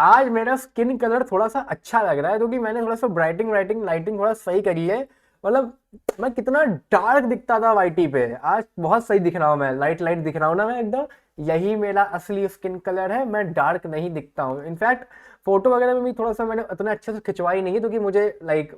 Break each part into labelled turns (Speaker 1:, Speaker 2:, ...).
Speaker 1: आज मेरा skin colour थोड़ा सा अच्छा लग रहा है क्योंकि मैंने थोड़ा सा ब्राइटिंग राइटिंग लाइटिंग थोड़ा सही करी है। मतलब मैं कितना डार्क दिखता था वाईटी पे, आज बहुत सही दिख रहा हूँ, मैं लाइट लाइट दिख रहा हूँ ना मैं एकदम। यही मेरा असली स्किन कलर है, मैं डार्क नहीं दिखता हूँ। इनफैक्ट फोटो वगैरह में भी थोड़ा सा मैंने उतना अच्छे से खिंचवाई नहीं है क्योंकि मुझे लाइक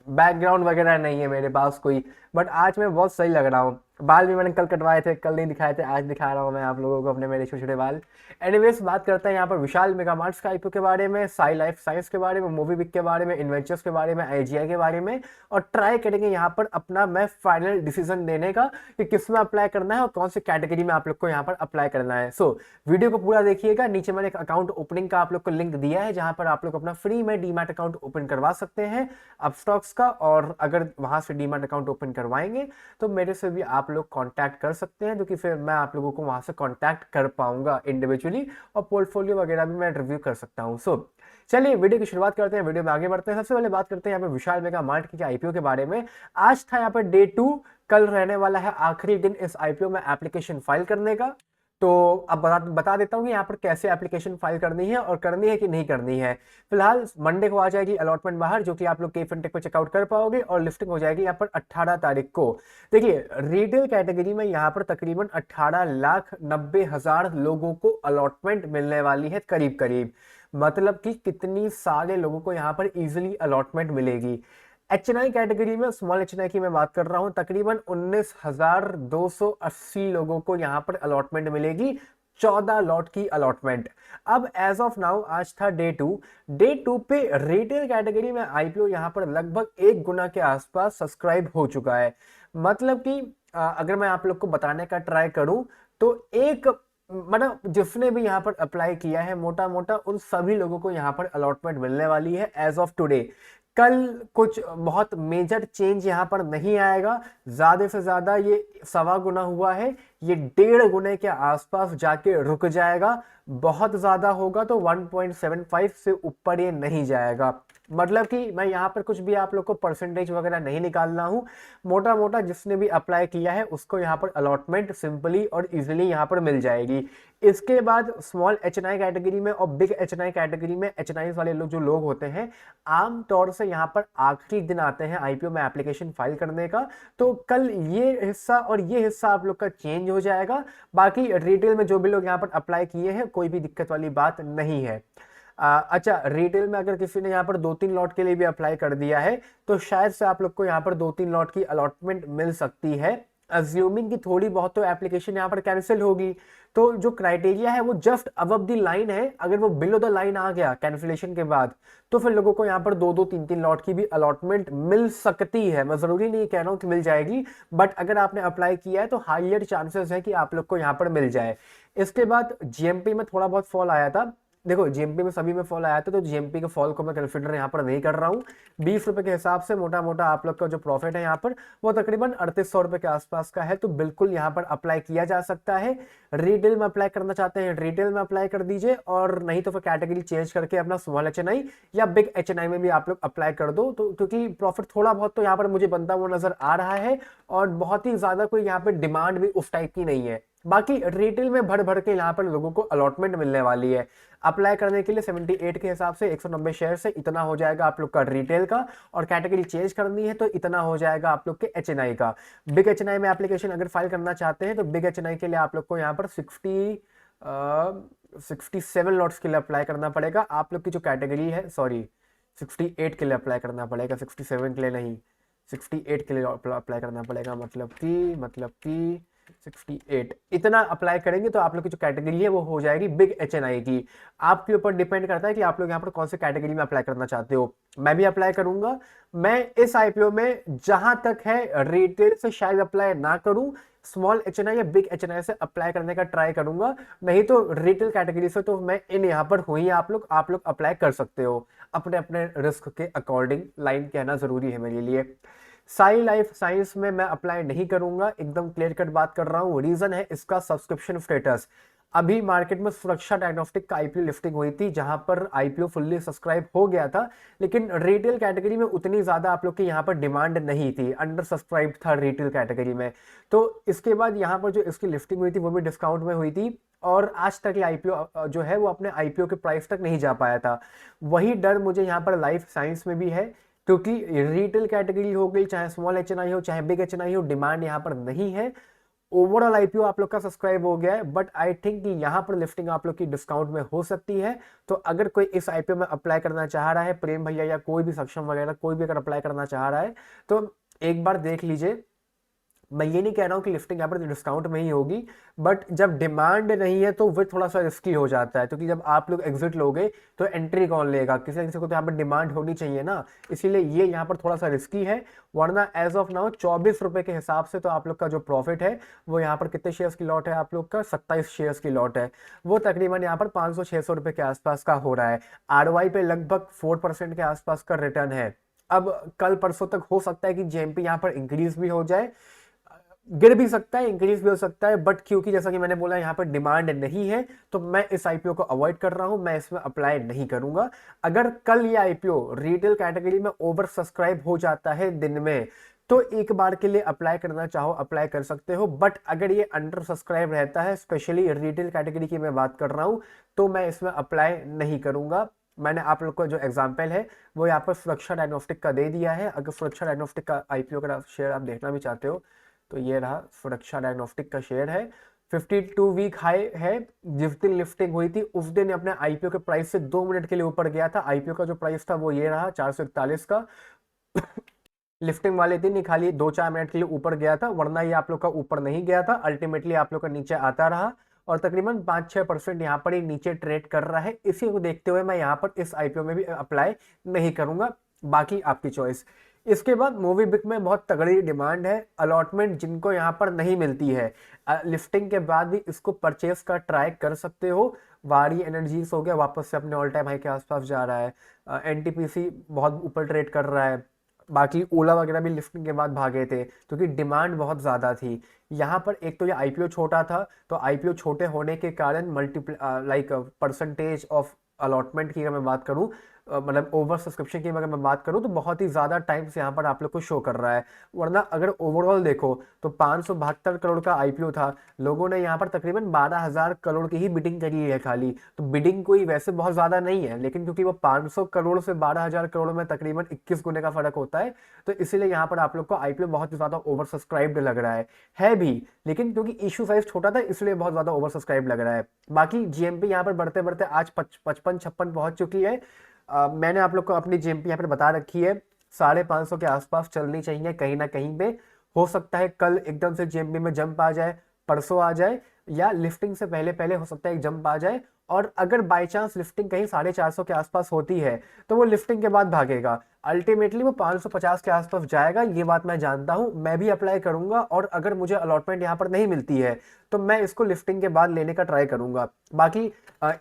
Speaker 1: बैकग्राउंड वगैरह नहीं है मेरे पास कोई। बट आज मैं बहुत सही लग रहा हूँ। बाल भी मैंने कल कटवाए थे, कल नहीं दिखाए थे, आज दिखा रहा हूँ मैं आप लोगों को अपने मेरे छोटे छोटे बाल। एनीवेज, बात करते हैं यहाँ पर विशाल मेगा मार्ट्स का आईपीओ के बारे में, साई लाइफ साइंस के बारे में, मूवी बिक के बारे में, इन्वेंचर्स के बारे में, आईजीआई के बारे में। और ट्राई करेंगे यहाँ पर अपना मैं फाइनल डिसीजन देने का कि किस में अप्लाई करना है और कौन सी कैटेगरी में आप लोग को यहाँ पर अप्लाई करना है। सो वीडियो को पूरा देखिएगा। नीचे मैंने एक अकाउंट ओपनिंग का आप लोग को लिंक दिया है जहां पर आप लोग अपना फ्री में डीमैट अकाउंट ओपन करवा सकते हैं अपस्टॉक्स का। और अगर वहां से डीमैट अकाउंट ओपन करवाएंगे तो मेरे से भी आप लोग कांटेक्ट कर सकते हैं, क्योंकि फिर मैं आप लोगों को वहां से कांटेक्ट कर पाऊंगा इंडिविजुअली, और पोर्टफोलियो वगैरह भी मैं रिव्यू कर सकता हूं। सो चलिए वीडियो की शुरुआत करते हैं, वीडियो में आगे बढ़ते हैं। सबसे पहले बात करते हैं यहाँ पे विशाल मेगा मार्ट के आईपीओ के बारे में। आज था यहाँ पर डे 2, कल रहने वाला है आखिरी दिन इस आईपीओ में एप्लीकेशन फाइल करने का। तो अब बता देता हूँ कि यहाँ पर कैसे एप्लीकेशन फाइल करनी है और करनी है कि नहीं करनी है। फिलहाल मंडे को आ जाएगी अलॉटमेंट बाहर, जो कि आप लोग के फिनटेक पे चेकआउट कर पाओगे, और लिस्टिंग हो जाएगी यहाँ पर 18 तारीख को। देखिए, रिटेल कैटेगरी में यहाँ पर तकरीबन 18,90,000 लोगों को अलॉटमेंट मिलने वाली है करीब करीब। मतलब कि कितनी सारे लोगों को यहाँ पर इजिली अलॉटमेंट मिलेगी। एचएनआई कैटेगरी में, स्मॉल एचएनआई की मैं बात कर रहा हूं, तकरीबन 19,280 लोगों को यहां पर अलॉटमेंट मिलेगी, 14 लॉट की अलॉटमेंट। अब एज ऑफ नाउ, आज था डे 2 पे रिटेल कैटेगरी में आईपीओ यहां पर लगभग 1 गुना के आसपास सब्सक्राइब हो चुका है। मतलब कि अगर मैं आप लोग को बताने का ट्राई करूं तो एक मतलब जिसने भी यहाँ पर अप्लाई किया है मोटा मोटा उन सभी लोगों को यहाँ पर अलॉटमेंट मिलने वाली है एज ऑफ टुडे। कल कुछ बहुत मेजर चेंज यहाँ पर नहीं आएगा, ज्यादा से ज्यादा ये 1.25 गुना हुआ है, ये 1.5 गुने के आसपास जाके रुक जाएगा। बहुत ज्यादा होगा तो 1.75 से ऊपर ये नहीं जाएगा। मतलब कि मैं यहाँ पर कुछ भी आप लोग को परसेंटेज वगैरह नहीं निकालना हूं, मोटा मोटा जिसने भी अप्लाई किया है उसको यहाँ पर अलॉटमेंट सिंपली और इजिली यहाँ पर मिल जाएगी। इसके बाद स्मॉल एचएनआई कैटेगरी में और बिग एचएनआई कैटेगरी में एचएनआई वाले लोग जो लोग होते हैं, आम तौर से यहाँ पर आखिरी दिन आते हैं आईपीओ में एप्लीकेशन फाइल करने का। तो कल ये हिस्सा और ये हिस्सा आप लोग का चेंज हो जाएगा। बाकी रिटेल में जो भी लोग यहाँ पर अप्लाई किए हैं, कोई भी दिक्कत वाली बात नहीं है। अच्छा, रिटेल में अगर किसी ने यहाँ पर 2-3 लॉट के लिए भी अप्लाई कर दिया है तो शायद से आप लोग को यहाँ पर 2-3 लॉट की अलॉटमेंट मिल सकती है, अज्यूमिंग कि थोड़ी बहुत तो एप्लीकेशन यहाँ पर कैंसिल होगी। तो जो क्राइटेरिया है वो जस्ट अबव द लाइन है, अगर वो बिलो द लाइन आ गया कैंसिलेशन के बाद तो फिर लोगों को यहाँ पर 2-2, 3-3 लॉट की भी अलॉटमेंट मिल सकती है। मैं जरूरी नहीं कह रहा हूँ कि मिल जाएगी, बट अगर आपने अप्लाई किया है तो हाइयर चांसेस है कि आप लोग को यहाँ पर मिल जाए। इसके बाद जीएमपी में थोड़ा बहुत फॉल आया था। देखो, जीएमपी में सभी में फॉल आया था, तो जीएमपी के फॉल को मैं कंसिडर यहाँ पर नहीं कर रहा हूँ। 20 रुपए के हिसाब से मोटा मोटा आप लोग का जो प्रॉफिट है यहाँ पर वो तकरीबन 3800 रुपए के आसपास का है, तो बिल्कुल यहाँ पर अप्लाई किया जा सकता है। रिटेल में अप्लाई करना चाहते हैं रिटेल में अप्लाई कर दीजिए, और नहीं तो फिर कैटेगरी चेंज करके अपना स्मॉल एचएनआई या बिग एचएनआई में भी आप लोग अप्लाई कर दो, तो क्योंकि प्रॉफिट थोड़ा बहुत तो यहाँ पर मुझे बनता हुआ नजर आ रहा है, और बहुत ही ज्यादा कोई यहाँ पे डिमांड भी उस टाइप की नहीं है। बाकी रिटेल में भर भर के यहाँ पर लोगों को अलॉटमेंट मिलने वाली है। अप्लाई करने के लिए 78 के हिसाब से 190 शेयर से इतना हो जाएगा आप लोग का रिटेल का, और कैटेगरी चेंज करनी है तो इतना हो जाएगा आप लोग के एचएनआई का। बिग एचएनआई में एप्लीकेशन अगर फाइल करना चाहते हैं तो बिग एचएनआई के लिए आप लोग को यहाँ पर 67 लॉट्स के लिए अप्लाई करना पड़ेगा। आप लोग की जो कैटेगरी है, सॉरी, 68 के लिए अप्लाई करना पड़ेगा, 67 के लिए नहीं, 68 के लिए अप्लाई करना पड़ेगा। मतलब कि 68 इतना अप्लाई करेंगे तो आप लोग की जो कैटेगरी है वो हो जाएगी बिग एचएनआई की। आपके ऊपर डिपेंड करता है कि आप लोग यहाँ पर कौन से कैटेगरी में अप्लाई करना चाहते हो। मैं भी अप्लाई करूंगा। मैं इस आईपीओ में जहां तक है रिटेल से शायद अप्लाई ना करूं, स्मॉल एचएनआई या बिग एचएनआई से अप्लाई करने का ट्राई करूंगा। नहीं तो रिटेल कैटेगरी से तो मैं इन यहाँ पर हूं ही, आप लोग अप्लाई कर सकते हो अपने अपने रिस्क के अकॉर्डिंग। लाइन कहना जरूरी है मेरे लिए। साई लाइफ साइंस में मैं अप्लाई नहीं करूंगा, एकदम क्लियर कट बात कर रहा हूं। रीजन है इसका सब्सक्रिप्शन स्टेटस। अभी मार्केट में सुरक्षा डायग्नोस्टिक का आईपीओ लिफ्टिंग हुई थी जहां पर आईपीओ फुल्ली सब्सक्राइब हो गया था, लेकिन रिटेल कैटेगरी में उतनी ज्यादा आप लोग की यहाँ पर डिमांड नहीं थी, अंडर सब्सक्राइब था रिटेल कैटेगरी में। तो इसके बाद यहाँ पर जो इसकी लिफ्टिंग हुई थी वो भी डिस्काउंट में हुई थी, और आज तक ये आईपीओ जो है वो अपने आईपीओ के प्राइस तक नहीं जा पाया था। वही डर मुझे यहाँ पर लाइफ साइंस में भी है, क्योंकि रिटेल कैटेगरी हो गई, चाहे स्मॉल एचएनआई हो चाहे बिग एचएनआई हो, डिमांड यहाँ पर नहीं है। ओवरऑल आईपीओ आप लोग का सब्सक्राइब हो गया है, बट आई थिंक कि यहाँ पर लिफ्टिंग आप लोग की डिस्काउंट में हो सकती है। तो अगर कोई इस आईपीओ में अप्लाई करना चाह रहा है, प्रेम भैया या कोई भी सक्षम वगैरह कोई भी अगर अप्लाई करना चाह रहा है, तो एक बार देख लीजिए। मैं ये नहीं कह रहा हूँ कि लिफ्टिंग यहाँ पर डिस्काउंट में ही होगी, बट जब डिमांड नहीं है तो वो थोड़ा सा रिस्की हो जाता है, क्योंकि जब आप लोग एग्जिट लोगे तो एंट्री कौन लेगा, किसी न किसी को तो यहाँ पर डिमांड होनी चाहिए ना, इसीलिए ये यहाँ पर थोड़ा सा रिस्की है। वरना एज ऑफ नाउ 24 रुपए के हिसाब से तो आप लोग का जो प्रॉफिट है वो यहाँ पर कितने शेयर्स की लॉट है आप लोग का, 27 शेयर्स की लॉट है, वो तकरीबन यहाँ पर 500-600 रुपए के आसपास का हो रहा है। आरवाई पे लगभग 4% के आसपास का रिटर्न है। अब कल परसों तक हो सकता है कि जेएमपी यहाँ पर इंक्रीज भी हो जाए, गिर भी सकता है, इंक्रीज भी हो सकता है, बट क्योंकि जैसा कि मैंने बोला यहाँ पर डिमांड नहीं है तो मैं इस आईपीओ को अवॉइड कर रहा हूं, मैं इसमें अप्लाई नहीं करूंगा। अगर कल ये आईपीओ रिटेल कैटेगरी में ओवर सब्सक्राइब हो जाता है दिन में, तो एक बार के लिए अप्लाई करना चाहो अप्लाई कर सकते हो, बट अगर ये अंडर सब्सक्राइब रहता है, स्पेशली रिटेल कैटेगरी की मैं बात कर रहा हूं, तो मैं इसमें अप्लाई नहीं करूंगा। मैंने आप लोग को जो एग्जाम्पल है वो यहाँ पर सुरक्षा डायग्नोस्टिक का दे दिया है। अगर सुरक्षा डायग्नोस्टिक का आईपीओ का शेयर आप देखना भी चाहते हो तो ये रहा, सुरक्षा डायग्नोस्टिक का शेयर है, 52 वीक हाई है। जिस दिन लिफ्टिंग हुई थी उस दिन अपने आईपीओ के प्राइस से 2 मिनट के लिए ऊपर गया था। आईपीओ का जो प्राइस था वो ये रहा 441 का। लिफ्टिंग वाले दिन ही खाली 2-4 मिनट के लिए ऊपर गया था, वरना ये आप लोग का ऊपर नहीं गया था, अल्टीमेटली आप लोग का नीचे आता रहा और तकरीबन 5-6% यहाँ पर ही नीचे ट्रेड कर रहा है। इसी को देखते हुए मैं यहाँ पर इस आईपीओ में भी अप्लाई नहीं करूंगा, बाकी आपकी चॉइस। इसके बाद मूवी बिक में बहुत तगड़ी डिमांड है, अलॉटमेंट जिनको यहाँ पर नहीं मिलती है, लिफ्टिंग के बाद भी इसको परचेस का ट्राई कर सकते हो। वारी एनर्जीज हो गया, वापस से अपने ऑल टाइम हाई के आसपास जा रहा है, एनटीपीसी बहुत ऊपर ट्रेड कर रहा है, बाकी ओला वगैरह भी लिफ्टिंग के बाद भागे थे क्योंकि डिमांड बहुत ज़्यादा थी। यहाँ पर एक तो ये आईपीओ छोटा था, तो आईपीओ छोटे होने के कारण multiple like percentage of allotment की अगर मैं बात करूँ, मतलब ओवर सब्सक्रिप्शन की अगर मैं बात करूँ, तो बहुत ही ज़्यादा टाइम से यहाँ पर आप लोग को शो कर रहा है। वरना अगर ओवरऑल देखो तो 572 करोड़ का आईपीओ था, लोगों ने यहाँ पर तकरीबन 12,000 करोड़ की ही बिडिंग करी है खाली। तो बिडिंग कोई वैसे बहुत ज़्यादा नहीं है, लेकिन क्योंकि वो 500 करोड़ से 12,000 करोड़ में तकरीबन 21 गुने का फर्क होता है, तो इसीलिए यहाँ पर आप लोग को आईपीओ बहुत ही ज़्यादा ओवर सब्सक्राइब्ड लग रहा है भी, लेकिन क्योंकि इशू साइज छोटा था इसलिए बहुत ज़्यादा ओवर सब्सक्राइब लग रहा है। बाकी जीएमपी यहाँ पर बढ़ते बढ़ते आज 55-56 पहुंच चुकी है। मैंने आप लोग को अपनी जीएमपी यहाँ पर बता रखी है, 550 के आसपास चलनी चाहिए कहीं ना कहीं पे। हो सकता है कल एकदम से जीएमपी में जंप आ जाए, परसों आ जाए, या लिफ्टिंग से पहले पहले हो सकता है एक जंप आ जाए। और अगर बाई चांस लिफ्टिंग कहीं 450 के आसपास होती है तो वो लिफ्टिंग के बाद भागेगा, अल्टीमेटली वो 550 के आसपास जाएगा, ये बात मैं जानता हूं। मैं भी अप्लाई करूंगा और अगर मुझे अलॉटमेंट यहाँ पर नहीं मिलती है तो मैं इसको लिफ्टिंग के बाद लेने का ट्राई करूंगा। बाकी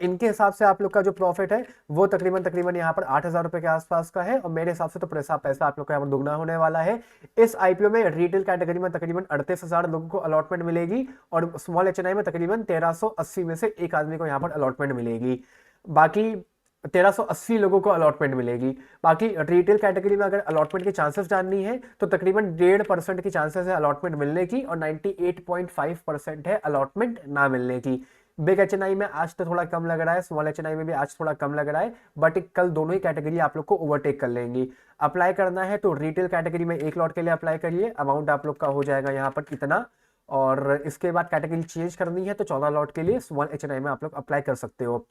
Speaker 1: इनके हिसाब से आप लोग का जो प्रॉफिट है वो तकरीबन तकरीबन यहाँ पर 8,000 रुपए के आसपास का है, और मेरे हिसाब से तो पैसा पैसा आप लोग का यहाँ पर दुगना होने वाला है। इस आईपीओ में रिटेल कैटेगरी में तकरीबन 38,000 लोगों को अलॉटमेंट मिलेगी, और स्मॉल एचएनआई में तकरीबन 1380 में से एक आदमी को यहाँ पर अलॉटमेंट मिलेगी। बाकी 1380 लोगों को अलॉटमेंट मिलेगी। बाकी रिटेल कैटेगरी में अगर अलॉटमेंट की चांसेस जाननी है तो तकरीबन 1.5% की चांसेस है अलॉटमेंट मिलने की, और 98.5% है अलॉटमेंट ना मिलने की। बिग एचएनआई में आज तो थोड़ा कम लग रहा है, स्मॉल एचएनआई में भी आज थोड़ा कम लग रहा है, बट कल दोनों ही कैटेगरी आप लोग को ओवरटेक कर लेंगी। अप्लाई करना है तो रिटेल कैटेगरी में 1 लॉट के लिए अप्लाई करिए, अमाउंट आप लोग का हो जाएगा यहाँ पर इतना, और इसके बाद कैटेगरी चेंज करनी है तो 14 लॉट के लिए स्मॉल एचएनआई में आप लोग अप्लाई कर सकते हो।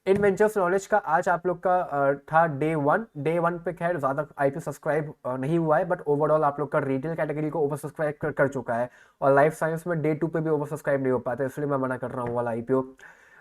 Speaker 1: इन वेंचर्स नॉलेज का आज आप लोग का था डे वन पे खैर ज्यादा आईपी सब्सक्राइब नहीं हुआ है, बट ओवरऑल आप लोग का रिटेल कैटेगरी को ओवर सब्सक्राइब कर चुका है, और लाइफ साइंस में डे 2 पे भी ओवर सब्सक्राइब नहीं हो पाता, इसलिए मैं मना कर रहा हूँ वाला आईपीओ।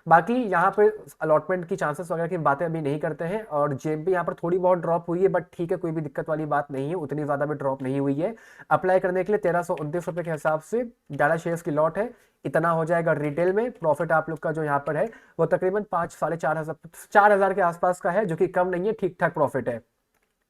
Speaker 1: बाकी यहाँ पे अलॉटमेंट की चांसेस वगैरह की बातें अभी नहीं करते हैं, और जेएमपी यहाँ पर थोड़ी बहुत ड्रॉप हुई है, बट ठीक है, कोई भी दिक्कत वाली बात नहीं है, उतनी ज्यादा भी ड्रॉप नहीं हुई है। अप्लाई करने के लिए 1329 रुपए के हिसाब से 11 शेयर्स की लॉट है, इतना हो जाएगा रिटेल में। प्रॉफिट आप लोग का जो यहाँ पर है वो तकरीबन 5-4,500 4,000 के आसपास का है, जो कि कम नहीं है, ठीक ठाक प्रॉफिट है।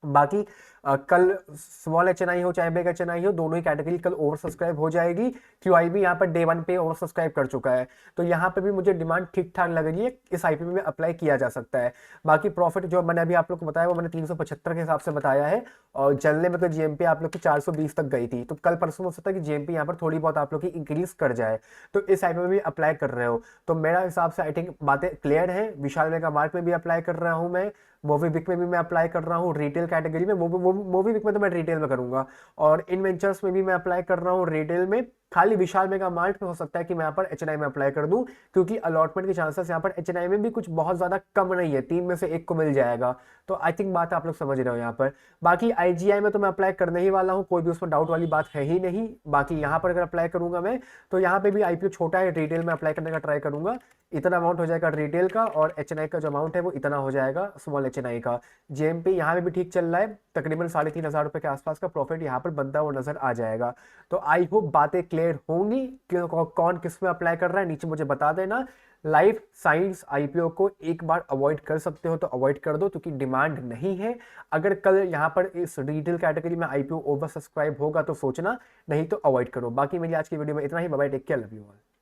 Speaker 1: बाकी कल स्मॉल HNI हो चाहे बिग HNI हो, दोनों ही कैटेगरी कल ओवर सब्सक्राइब हो जाएगी। QIB यहाँ पर डे 1 पे ओवर सब्सक्राइब कर चुका है, तो यहाँ पे भी मुझे डिमांड ठीक ठाक लग रही है, इस IPO में अप्लाई किया जा सकता है। बाकी प्रॉफिट जो मैंने अभी आप लोग को बताया वो मैंने 375 के हिसाब से बताया है, और चलने में तो GMP आप लोग की 420 तक गई थी, तो कल परसों हो सकता है कि GMP यहाँ पर थोड़ी बहुत आप लोग की इंक्रीज कर जाए, तो इस IPO में भी अप्लाई कर रहे हो तो मेरा हिसाब से आई थिंक बातें क्लियर है। विशाल मेगा मार्ट में भी अप्लाई कर रहा हूँ मैं, मोबीविक में भी मैं अप्लाई कर रहा हूँ रिटेल कैटेगरी में, मोबीविक में तो मैं रिटेल में करूंगा, और इन वेंचर्स में भी मैं अप्लाई कर रहा हूँ रिटेल में। खाली विशाल मेगा मार्ट में हो सकता है कि मैं यहाँ पर HNI में अप्लाई कर दूं, क्योंकि अलॉटमेंट के चांसेस यहाँ पर HNI में भी कुछ बहुत ज्यादा कम नहीं है, 3 में से 1 को मिल जाएगा। तो आई थिंक बात आप लोग समझ रहे हो यहाँ पर। बाकी IGI में तो मैं अप्लाई करने ही वाला हूँ, कोई भी उसमें डाउट वाली बात है ही नहीं। बाकी यहाँ पर अगर अप्लाई करूंगा मैं, तो यहाँ पे भी IPO छोटा है, रिटेल में अप्लाई करने का ट्राई करूंगा। इतना अमाउंट हो जाएगा रिटेल का, और HNI का जो अमाउंट है वो इतना हो जाएगा स्मॉल HNI का। JMP यहाँ पे भी ठीक चल रहा है, तकरीबन 3,500 रुपए के आसपास का प्रॉफिट यहाँ पर बनता हुआ नजर आ जाएगा। तो आई होप बातें क्लियर होंगी, कौन किस में अप्लाई कर रहा है नीचे मुझे बता देना। लाइफ साइंस IPO को एक बार अवॉइड कर सकते हो तो अवॉइड कर दो, क्योंकि डिमांड नहीं है। अगर कल यहाँ पर इस रिटेल कैटेगरी में IPO ओवर सब्सक्राइब होगा तो सोचना, नहीं तो अवॉइड करो। बाकी मेरी आज की वीडियो में इतना ही। Bye bye, take care, love you all.